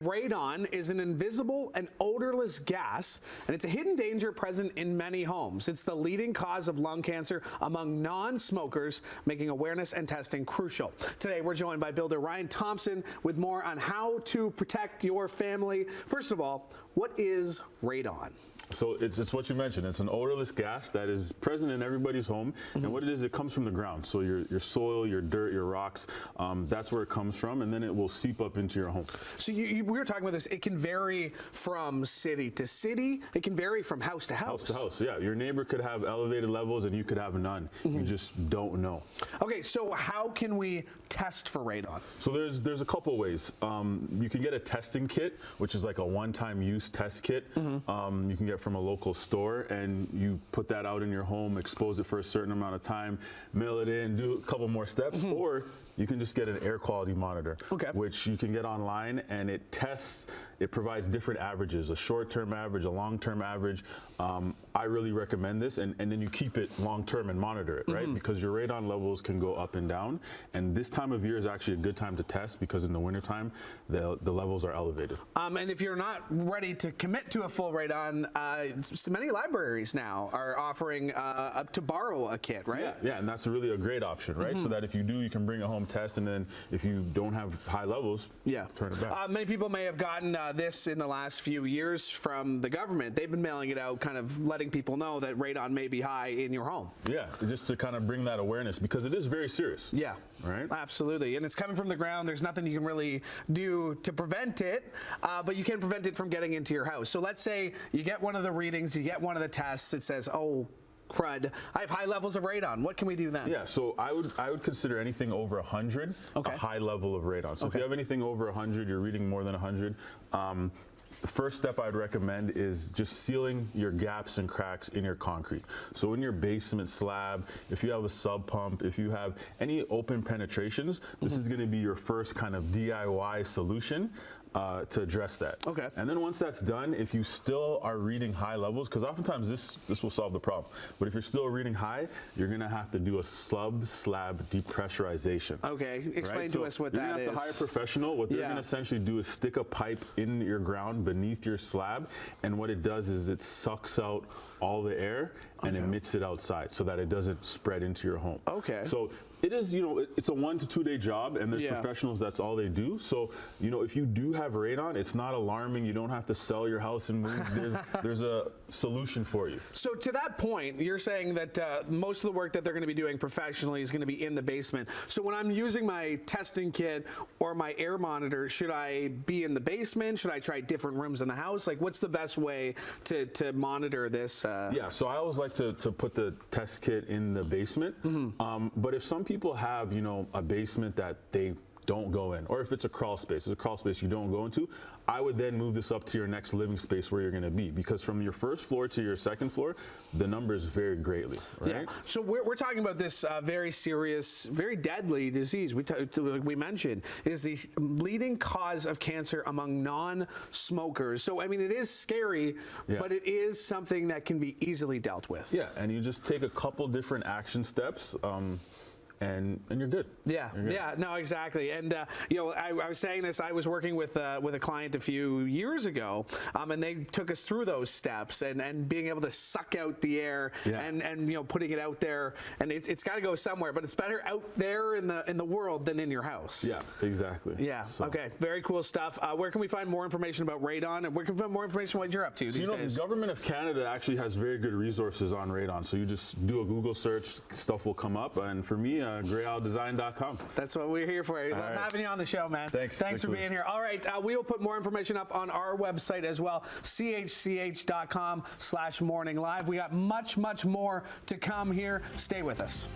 Radon is an invisible and odorless gas, and it's a hidden danger present in many homes. It's the leading cause of lung cancer among non-smokers, making awareness and testing crucial. Today, we're joined by builder Ryan Thompson with more on how to protect your family. First of all, what is radon? So it's what you mentioned. It's an odorless gas that is present in everybody's home. And what it is, it comes from the ground. So your soil, your dirt, your rocks, that's where it comes from. And then it will seep up into your home. So we were talking about this. It can vary from city to city. It can vary from house to house. House to house, yeah. Your neighbor could have elevated levels and you could have none. You just don't know. Okay, so how can we test for radon? So there's a couple ways. You can get a testing kit, which is like a one-time use test kit. You can get from a local store, and you put that out in your home, expose it for a certain amount of time, mail it in, do a couple more steps, or you can just get an air quality monitor, which you can get online, and it provides different averages, a short-term average, a long-term average. I really recommend this, and then you keep it long-term and monitor it, right? Because your radon levels can go up and down, and this time of year is actually a good time to test because in the wintertime, the levels are elevated. And if you're not ready to commit to a full radon, many libraries now are offering to borrow a kit, right? Yeah, and that's really a great option, right? So that if you do, you can bring it home, test, and then if you don't have high levels, turn it back. Many people may have gotten this in the last few years from the government. They've been mailing it out, kind of letting people know that radon may be high in your home. Yeah, just to kind of bring that awareness because it is very serious. Yeah, right? Absolutely. And it's coming from the ground. There's nothing you can really do to prevent it, but you can prevent it from getting into your house. So let's say you get one of the readings, you get one of the tests, it says, oh, crud, I have high levels of radon. What can we do then? Yeah, so I would consider anything over 100 a high level of radon. So if you have anything over 100, you're reading more than 100, the first step I'd recommend is just sealing your gaps and cracks in your concrete. So in your basement slab, if you have a sub pump, if you have any open penetrations, this is going to be your first kind of DIY solution to address that. Okay. And then once that's done, if you still are reading high levels, because oftentimes this will solve the problem, but if you're still reading high, you're going to have to do a slab depressurization. Okay, explain to us what that is. You're going to have to hire a professional. What they're going to essentially do is stick a pipe in your ground beneath your slab, and what it does is it sucks out all the air and emits it outside so that it doesn't spread into your home. Okay. So it is, it's a 1 to 2 day job, and there's professionals, that's all they do. So, if you do have radon, it's not alarming. You don't have to sell your house and move. There's a solution for you. So to that point, you're saying that most of the work that they're going to be doing professionally is going to be in the basement. So when I'm using my testing kit or my air monitor, should I be in the basement? Should I try different rooms in the house? Like, what's the best way to monitor this? Yeah, so I always like to put the test kit in the basement. But if some people have, a basement that they don't go in, or if it's a crawl space you don't go into, I would then move this up to your next living space where you're going to be, because from your first floor to your second floor, the numbers vary greatly, right? Yeah. So we're talking about this very serious, very deadly disease. We mentioned is the leading cause of cancer among non-smokers. So I mean, it is scary, but it is something that can be easily dealt with. Yeah, and you just take a couple different action steps. And you're good. Yeah, no, exactly. And I was saying this. I was working with a client a few years ago, and they took us through those steps and being able to suck out the air and putting it out there. And it's got to go somewhere, but it's better out there in the world than in your house. Yeah, exactly. Yeah. So. Okay. Very cool stuff. Where can we find more information about radon, and where can we find more information on what you're up to these days? The government of Canada actually has very good resources on radon. So you just do a Google search, stuff will come up. And for me, grayowldesign.com. That's what we're here for. Love having you on the show, man. Thanks for being here. All right, we will put more information up on our website as well, chch.com/morninglive. We got much more to come here. Stay with us.